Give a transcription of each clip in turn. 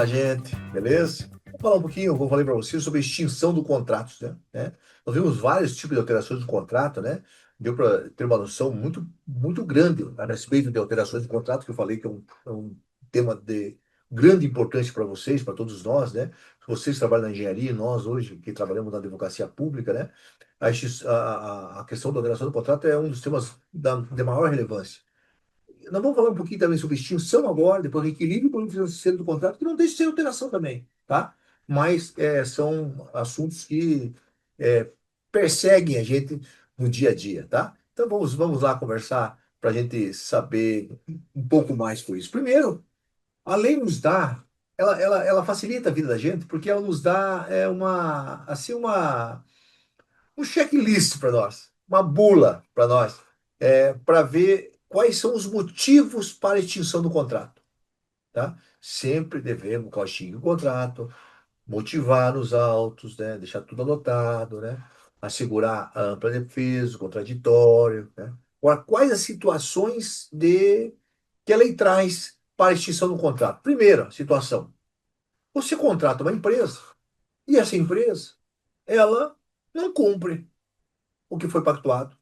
Olá, gente, beleza? Vou falar um pouquinho, como eu falei para vocês, sobre extinção do contrato, né? Nós vimos vários tipos de alterações do contrato, né? Deu para ter uma noção muito grande a respeito de alterações do contrato, que eu falei que é um tema de grande importância para vocês, para todos nós, né? Vocês trabalham na engenharia, e nós hoje, que trabalhamos na advocacia pública, né? A questão da alteração do contrato é um dos temas de maior relevância. Nós vamos falar um pouquinho também sobre extinção agora, depois equilíbrio financeiro do contrato, que não deixa de ser alteração também, tá? Mas são assuntos que é, perseguem a gente no dia a dia, tá? Então vamos lá conversar para a gente saber um pouco mais sobre isso. Primeiro, a lei nos dá, ela facilita a vida da gente, porque ela nos dá um checklist para nós, uma bula para nós, para ver quais são os motivos para a extinção do contrato, tá? Sempre devemos extinguir o contrato, motivar os autos, né? Deixar tudo anotado, né? Assegurar a ampla defesa, o contraditório, né? Agora, quais as situações que a lei traz para a extinção do contrato? Primeira situação, você contrata uma empresa e essa empresa, ela não cumpre o que foi pactuado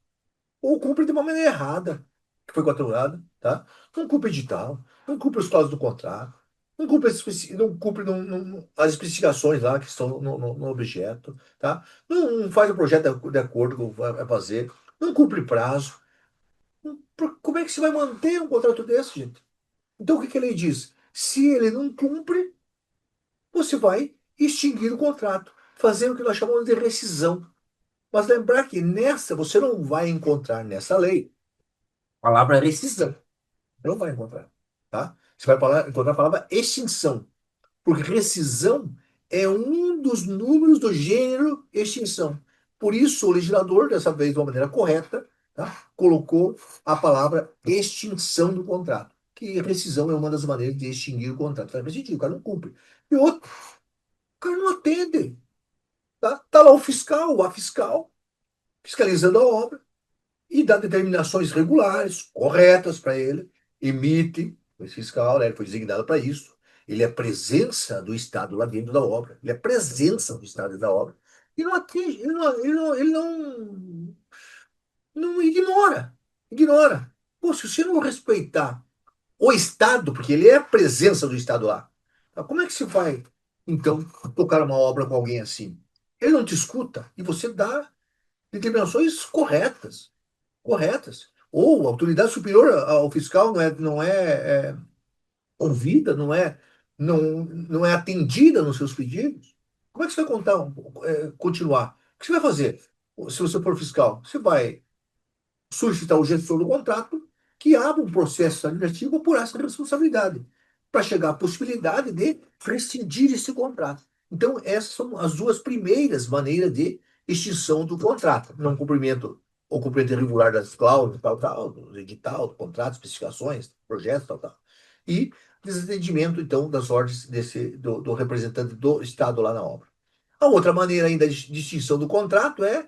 ou cumpre de uma maneira errada, que foi calculada, tá? Não cumpre edital, não cumpre os clausos do contrato, não cumpre as especificações lá que estão no objeto, tá? Não faz o projeto de acordo com o que vai fazer, não cumpre prazo. Como é que você vai manter um contrato desse, gente? Então, o que que a lei diz? Se ele não cumpre, você vai extinguir o contrato, fazer o que nós chamamos de rescisão. Mas lembrar que nessa, você não vai encontrar nessa lei a palavra rescisão. Não vai encontrar, tá? Você vai encontrar a palavra extinção, porque rescisão é um dos números do gênero extinção. Por isso, o legislador, dessa vez de uma maneira correta, tá, colocou a palavra extinção do contrato, que rescisão é uma das maneiras de extinguir o contrato. Vai rescindir, o cara não cumpre. E outro, o cara não atende. Tá lá o fiscal, a fiscal, fiscalizando a obra e dá determinações regulares, corretas para ele, emite, esse fiscal, né, ele foi designado para isso, ele é presença do Estado lá dentro da obra, ele é presença do Estado dentro da obra, e não atinge, ele não ignora. Pô, se você não respeitar o Estado, porque ele é a presença do Estado lá, tá, como é que se vai, então, tocar uma obra com alguém assim? Ele não te escuta e você dá determinações corretas. Ou a autoridade superior ao fiscal não é ouvida, não é atendida nos seus pedidos. Como é que você vai continuar? O que você vai fazer se você for fiscal? Você vai solicitar o gestor do contrato que abra um processo administrativo por essa responsabilidade, para chegar à possibilidade de rescindir esse contrato. Então, essas são as duas primeiras maneiras de extinção do contrato. Não cumprimento ou cumprimento irregular das cláusulas, tal, do edital, do contrato, especificações, projetos, tal. E desatendimento, então, das ordens do representante do Estado lá na obra. A outra maneira ainda de extinção do contrato é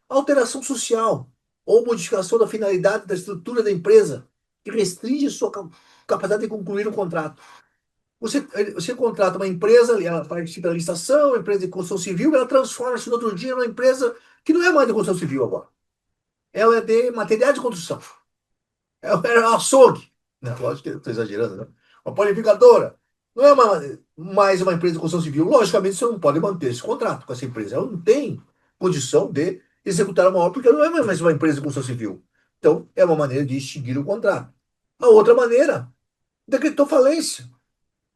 alteração social ou modificação da finalidade da estrutura da empresa que restringe sua capacidade de concluir o contrato. Você contrata uma empresa, ela participa da licitação, uma empresa de construção civil, ela transforma-se no outro dia numa empresa que não é mais de construção civil agora. Ela é de materiais de construção. É um açougue. Não, lógico que eu estou exagerando, né? Uma panificadora. Não é mais uma empresa de construção civil. Logicamente, você não pode manter esse contrato com essa empresa. Ela não tem condição de executar uma obra, porque ela não é mais uma empresa de construção civil. Então, é uma maneira de extinguir o contrato. A outra maneira, decretou falência.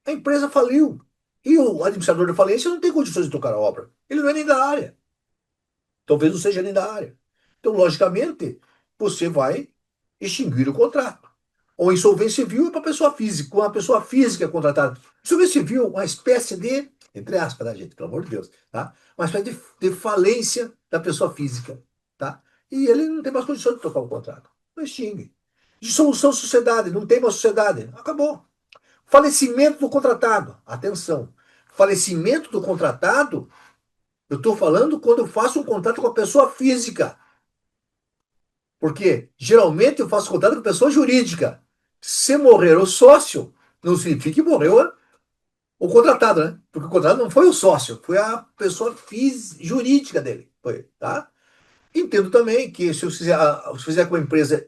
A empresa faliu. E o administrador da falência não tem condições de tocar a obra. Ele não é nem da área. Talvez não seja nem da área. Então, logicamente, você vai extinguir o contrato. Ou insolvência civil é para pessoa física, com a pessoa física contratada. Insolvência civil, uma espécie de, entre aspas, né, gente, pelo amor de Deus, tá? Uma espécie de falência da pessoa física, tá? E ele não tem mais condições de tocar o contrato. Não extingue. Dissolução de sociedade, não tem mais sociedade. Acabou. Falecimento do contratado. Atenção. Falecimento do contratado, eu estou falando quando eu faço um contrato com a pessoa física. Porque geralmente eu faço contrato com pessoa jurídica. Se morrer o sócio, não significa que morreu O contratado, né? Porque o contratado não foi o sócio, foi a pessoa jurídica dele. Foi, tá? Entendo também que se eu fizer, se fizer com a empresa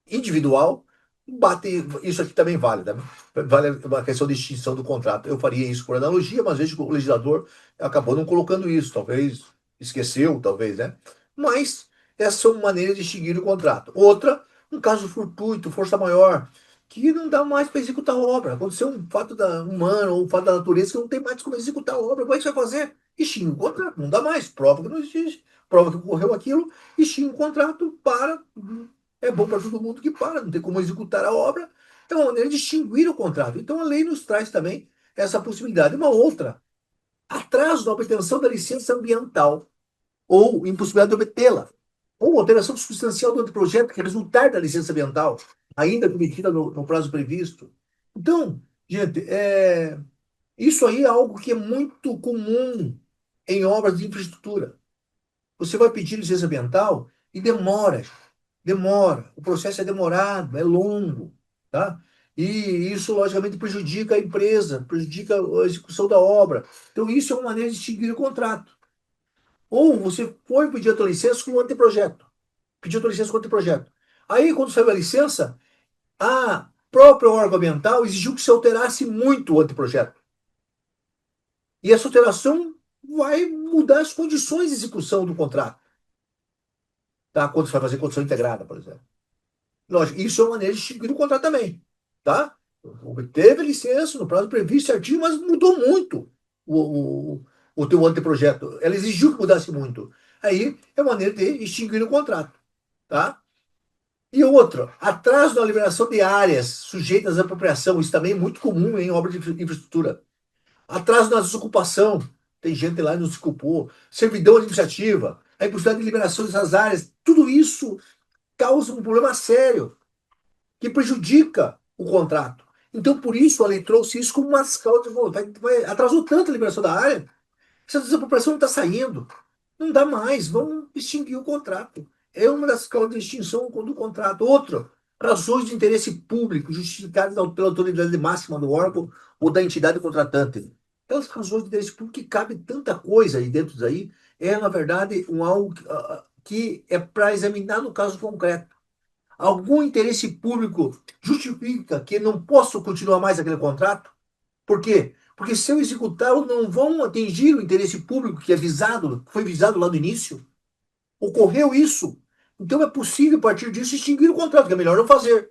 individual, bate. Isso aqui também vale, tá? Vale uma questão de extinção do contrato. Eu faria isso por analogia, mas vejo que o legislador acabou não colocando isso, talvez esqueceu, talvez, né? Mas essa é uma maneira de extinguir o contrato. Outra, um caso fortuito, força maior, que não dá mais para executar a obra. Aconteceu um fato humano ou um fato da natureza que não tem mais como executar a obra. Como é que você vai fazer? Extingue o contrato, não dá mais. Prova que não existe, prova que ocorreu aquilo, extingue o contrato para. É bom para todo mundo que para, não tem como executar a obra. É uma maneira de extinguir o contrato. Então a lei nos traz também essa possibilidade. Uma outra, atraso na obtenção da licença ambiental ou impossibilidade de obtê-la, ou alteração substancial do anteprojeto que resultar da licença ambiental, ainda cometida no prazo previsto. Então, gente, isso aí é algo que é muito comum em obras de infraestrutura. Você vai pedir licença ambiental e demora, demora. O processo é demorado, é longo, tá? E isso, logicamente, prejudica a empresa, prejudica a execução da obra. Então, isso é uma maneira de extinguir o contrato. Ou você foi pedir a tua licença com um anteprojeto. Pediu a tua licença com o anteprojeto. Aí, quando saiu a licença, a própria órgão ambiental exigiu que se alterasse muito o anteprojeto. E essa alteração vai mudar as condições de execução do contrato, tá? Quando você vai fazer condição integrada, por exemplo. Lógico, isso é uma maneira de extinguir o contrato também, tá? Obteve a licença no prazo previsto certinho, mas mudou muito o teu anteprojeto. Ela exigiu que mudasse muito. Aí é maneira de extinguir o contrato, tá? E outra, atraso na liberação de áreas sujeitas à apropriação, isso também é muito comum em obras de infraestrutura. Atraso na desocupação, tem gente lá que não se ocupou. Servidão administrativa, a impossibilidade de liberação dessas áreas, tudo isso causa um problema sério que prejudica o contrato. Então, por isso, a lei trouxe isso como uma causa. Atrasou tanto a liberação da área, essa desapropriação não está saindo. Não dá mais, vamos extinguir o contrato. É uma das causas de extinção do contrato. Outra, razões de interesse público justificadas pela autoridade máxima do órgão ou da entidade contratante. Aquelas razões de interesse público que cabe tanta coisa aí dentro daí, é, na verdade, algo que é para examinar no caso concreto. Algum interesse público justifica que não posso continuar mais aquele contrato? Por quê? Porque se eu executá-lo, não vão atingir o interesse público que é visado, que foi visado lá no início. Ocorreu isso. Então é possível, a partir disso, extinguir o contrato, que é melhor não fazer.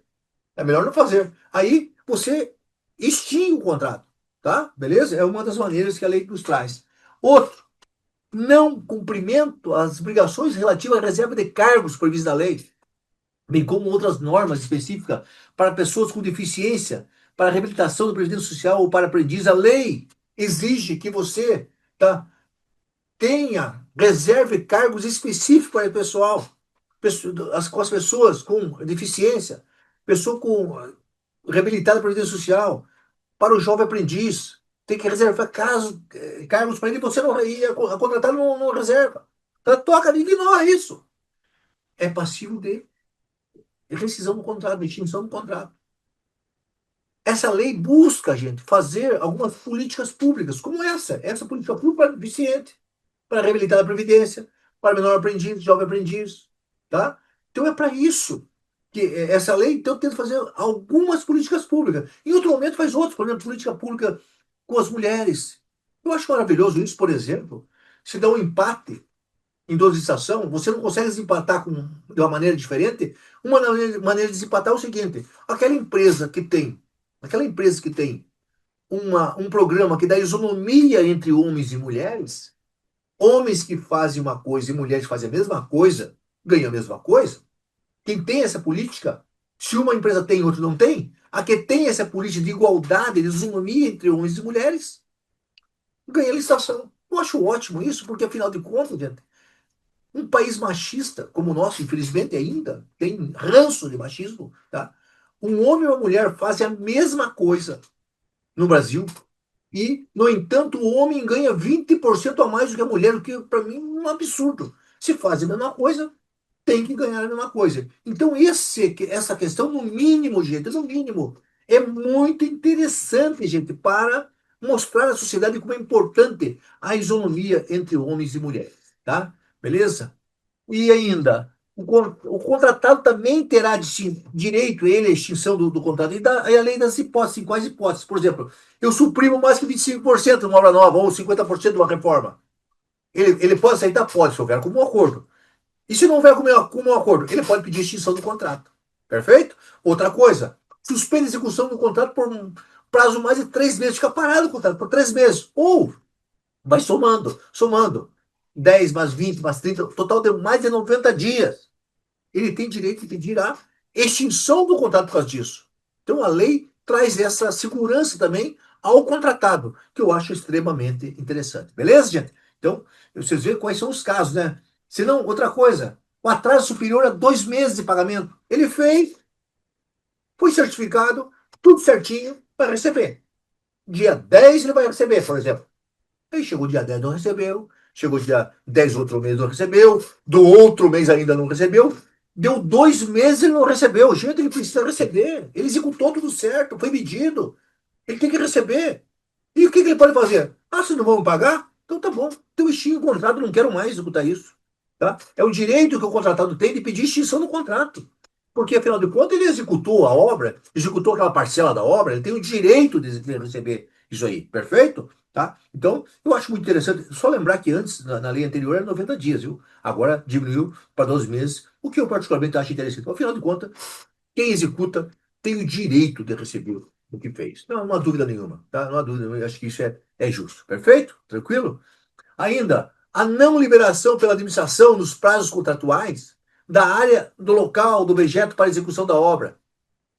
É melhor não fazer. Aí você extingue o contrato. Tá? Beleza? É uma das maneiras que a lei nos traz. Outro, não cumprimento às obrigações relativas à reserva de cargos previstas na lei, bem como outras normas específicas para pessoas com deficiência, para reabilitação do Previdência Social ou para aprendiz. A lei exige que você, tá, tenha, reserve cargos específicos para o pessoal, com as pessoas com deficiência, pessoa com reabilitada da Previdência Social, para o jovem aprendiz. Tem que reservar cargos para ele, você não, e a contratada não reserva. Então, toca, ignora isso. É passivo de rescisão do contrato, de extinção do contrato. Essa lei busca, gente, fazer algumas políticas públicas, como essa política pública para deficiente, para reabilitar a Previdência, para menor aprendiz, jovem aprendiz, tá? Então é para isso que essa lei, então, tenta fazer algumas políticas públicas. Em outro momento faz outras, por exemplo, política pública com as mulheres. Eu acho maravilhoso isso, por exemplo, se dá um empate em duas licitações, você não consegue desempatar de uma maneira diferente. Uma maneira de desempatar é o seguinte: aquela empresa que tem um programa que dá isonomia entre homens e mulheres, homens que fazem uma coisa e mulheres que fazem a mesma coisa, ganham a mesma coisa. Quem tem essa política, se uma empresa tem e outra não tem, a que tem essa política de igualdade, de isonomia entre homens e mulheres, ganha a licitação. Eu acho ótimo isso, porque afinal de contas, gente, um país machista como o nosso, infelizmente ainda, tem ranço de machismo, tá? Um homem e uma mulher fazem a mesma coisa no Brasil e, no entanto, o homem ganha 20% a mais do que a mulher, o que para mim é um absurdo. Se fazem a mesma coisa, tem que ganhar a mesma coisa. Então, essa questão, no mínimo, gente, no mínimo, é muito interessante, gente, para mostrar à sociedade como é importante a isonomia entre homens e mulheres, tá? Beleza? E ainda, o contratado também terá direito, ele, à extinção do contrato, e a lei das hipóteses, em quais hipóteses? Por exemplo, eu suprimo mais que 25% de uma obra nova, ou 50% de uma reforma. Ele pode aceitar? Pode, se houver como um acordo. E se não houver como um acordo? Ele pode pedir extinção do contrato. Perfeito? Outra coisa, suspende a execução do contrato por um prazo mais de 3 meses, fica parado o contrato por 3 meses. Ou vai somando. 10 mais 20 mais 30, total de mais de 90 dias. Ele tem direito de pedir a extinção do contrato por causa disso. Então a lei traz essa segurança também ao contratado, que eu acho extremamente interessante. Beleza, gente? Então, vocês veem quais são os casos, né? Se não, outra coisa, o atraso superior a 2 meses de pagamento. Ele fez, foi certificado, tudo certinho, vai receber. Dia 10 ele vai receber, por exemplo. Aí chegou o dia 10 não recebeu. Chegou o dia 10 outro mês não recebeu. Do outro mês ainda não recebeu. Deu 2 meses ele não recebeu. Gente, ele precisa receber. Ele executou tudo certo, foi medido. Ele tem que receber. E o que ele pode fazer? Ah, vocês não vão me pagar? Então tá bom. Então extingue o contrato, não quero mais executar isso. Tá? É o direito que o contratado tem de pedir extinção do contrato. Porque, afinal de contas, ele executou a obra, executou aquela parcela da obra, ele tem o direito de receber isso aí. Perfeito? Tá? Então, eu acho muito interessante. Só lembrar que antes, na lei anterior, era 90 dias, viu? Agora diminuiu para 12 meses, o que eu particularmente acho interessante. Afinal de contas, quem executa tem o direito de receber o que fez. Não, não há dúvida nenhuma, tá? Não há dúvida nenhuma. Eu acho que isso é justo. Perfeito? Tranquilo? Ainda, a não liberação pela administração nos prazos contratuais da área do local do objeto para execução da obra.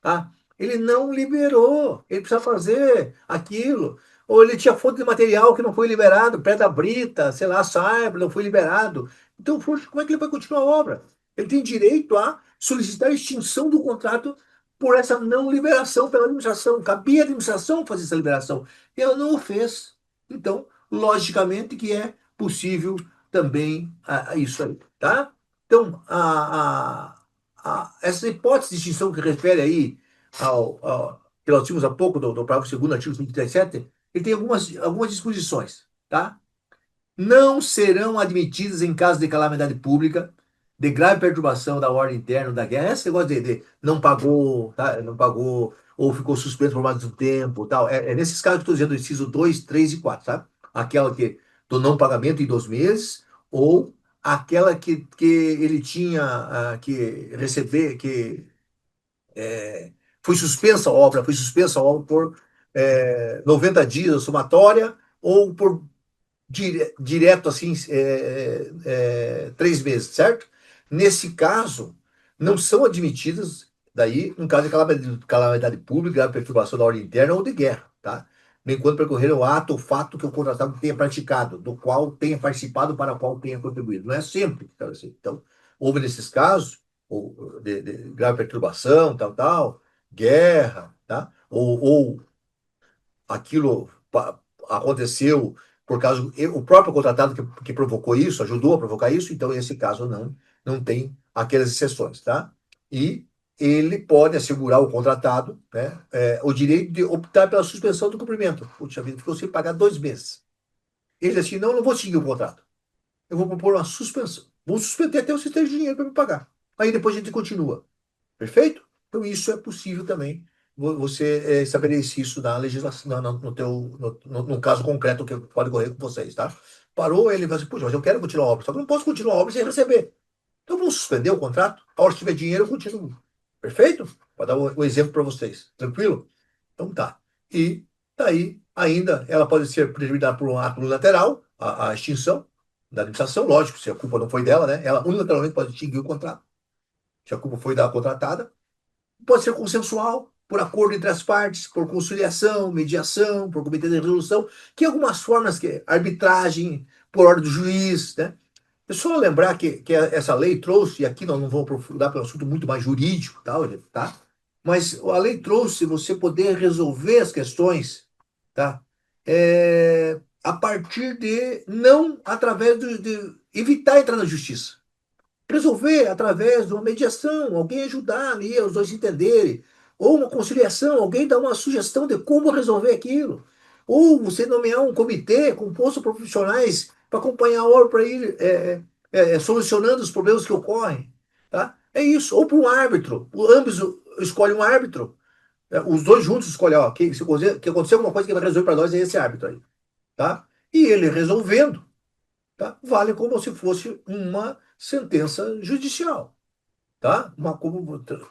Tá? Ele não liberou, ele precisa fazer aquilo. Ou ele tinha fonte de material que não foi liberado, pedra brita, sei lá, saibro, não foi liberado. Então, poxa, como é que ele vai continuar a obra? Ele tem direito a solicitar a extinção do contrato por essa não liberação pela administração. Cabia à administração fazer essa liberação. E ela não o fez. Então, logicamente que é possível também isso aí, tá? Então, essa hipótese de extinção que refere aí que nós tínhamos há pouco, do parágrafo 2º, artigo 137, ele tem algumas disposições, tá? Não serão admitidas em caso de calamidade pública, de grave perturbação da ordem interna da guerra, esse negócio de não pagou, tá? Não pagou, ou ficou suspenso por mais de um tempo, tal. É nesses casos que eu estou dizendo, inciso 2, 3 e 4, tá? Aquela que do não pagamento em 2 meses, ou aquela que ele tinha que receber, que foi suspensa a obra por 90 dias, somatória, ou por direto assim, 3 meses, certo? Nesse caso, não são admitidas, daí, no caso de calamidade pública, grave perturbação da ordem interna ou de guerra, tá? Nem quando percorrer o ato ou fato que o contratado tenha praticado, do qual tenha participado, para o qual tenha contribuído. Não é sempre, então, assim. Então, houve nesses casos, ou de grave perturbação, tal, tal, guerra, tá? Ou aquilo aconteceu por causa o próprio contratado que provocou isso, ajudou a provocar isso, então nesse caso não tem aquelas exceções, tá? E ele pode assegurar o contratado, né, o direito de optar pela suspensão do cumprimento. Puxa vida, ficou sem pagar 2 meses. Ele diz assim, não, não vou seguir o contrato. Eu vou propor uma suspensão. Vou suspender até você ter dinheiro para me pagar. Aí depois a gente continua. Perfeito? Então, isso é possível também, você estabelecer isso na legislação, no teu, no caso concreto que pode ocorrer com vocês, tá? Parou, ele vai assim, puxa, mas eu quero continuar a obra, só que eu não posso continuar a obra sem receber. Então, vamos suspender o contrato, a hora que tiver dinheiro, eu continuo. Perfeito? Vou dar o exemplo para vocês. Tranquilo? Então, tá. E daí, ainda, ela pode ser determinada por um ato unilateral, a extinção da administração, lógico, se a culpa não foi dela, né? Ela unilateralmente pode extinguir o contrato, se a culpa foi da contratada. Pode ser consensual, por acordo entre as partes, por conciliação, mediação, por comitê de resolução, que é algumas formas que arbitragem, por ordem do juiz, né? É só lembrar que essa lei trouxe, e aqui nós não vamos aprofundar para um assunto muito mais jurídico, tá? Mas a lei trouxe você poder resolver as questões, tá? A partir de, não através de evitar entrar na justiça resolver através de uma mediação, alguém ajudar ali os dois entenderem, ou uma conciliação, alguém dar uma sugestão de como resolver aquilo. Ou você nomear um comitê composto por profissionais para acompanhar a obra, para ir solucionando os problemas que ocorrem. Tá? É isso. Ou para um árbitro. Ambos escolhem um árbitro. Os dois juntos escolhem, ó, que aconteceu alguma coisa que vai resolver para nós é esse árbitro aí. Tá? E ele resolvendo, tá? Vale como se fosse uma sentença judicial, tá?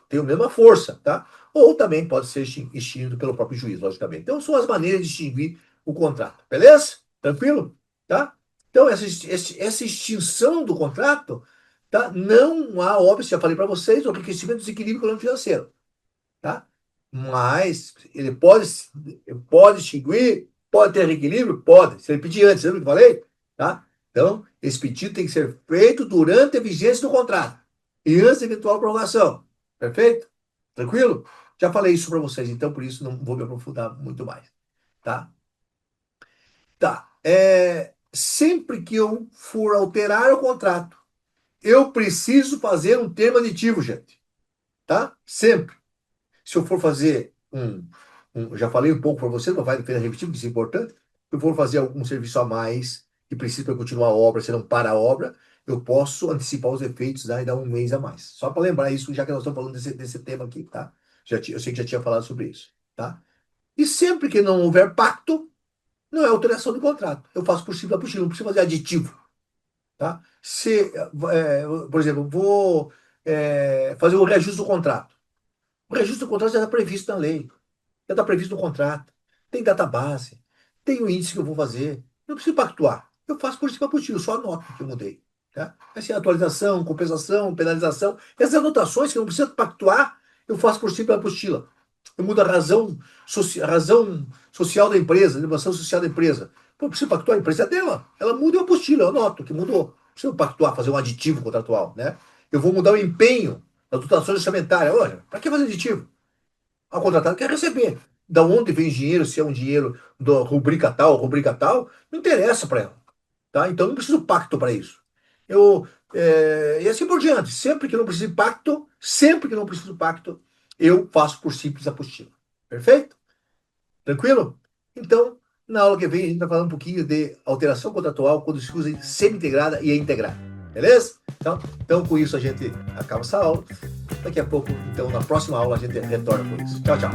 Tem a mesma força, tá? Ou também pode ser extinto pelo próprio juiz, logicamente. Então, são as maneiras de extinguir o contrato, beleza? Tranquilo? Tá? Então, essa extinção do contrato, tá? Não há, óbvio, já falei para vocês, o enriquecimento do desequilíbrio econômico-financeiro, tá? Mas ele pode extinguir, pode ter reequilíbrio? Pode. Se ele pedir antes, lembra que eu falei? Tá? Então, esse pedido tem que ser feito durante a vigência do contrato e antes da eventual prorrogação. Perfeito? Tranquilo? Já falei isso para vocês, então por isso não vou me aprofundar muito mais. Tá? Tá. Sempre que eu for alterar o contrato, eu preciso fazer um termo aditivo, gente. Tá? Sempre. Se eu for fazer já falei um pouco para você, não vai apenas repetir, porque isso é importante. Se eu for fazer algum serviço a mais e preciso para continuar a obra, se não para a obra, eu posso antecipar os efeitos, né, e dar um mês a mais. Só para lembrar isso, já que nós estamos falando desse tema aqui, tá? Eu sei que já tinha falado sobre isso, tá? E sempre que não houver pacto, não é alteração de contrato. Eu faço por cima, por cima, não preciso fazer aditivo, tá? Por exemplo, vou fazer o reajuste do contrato. O reajuste do contrato já está previsto na lei. Já está previsto no contrato. Tem database. Tem o índice que eu vou fazer. Não preciso pactuar. Eu faço por cima por tiro, só anoto que eu mudei. Tá? Assim, atualização, compensação, penalização. Essas anotações que eu não preciso pactuar, eu faço por cima pela apostila. Eu mudo a razão social da empresa, a inovação social da empresa. Pô, eu preciso pactuar, a empresa é dela. Ela muda a apostila, eu anoto que mudou. Não preciso pactuar, fazer um aditivo contratual. Né? Eu vou mudar o empenho da dotação orçamentária. Olha, para que fazer aditivo? O contratado quer receber. Da onde vem o dinheiro, se é um dinheiro da rubrica tal, não interessa para ela. Tá? Então não preciso pacto para isso. E assim por diante. Sempre que não preciso pacto, eu faço por simples apostila. Perfeito? Tranquilo? Então, na aula que vem, a gente vai falar um pouquinho de alteração contratual quando se usa semi-integrada e integrada. Beleza? Então, com isso, a gente acaba essa aula. Daqui a pouco, então, na próxima aula, a gente retorna com isso. Tchau, tchau.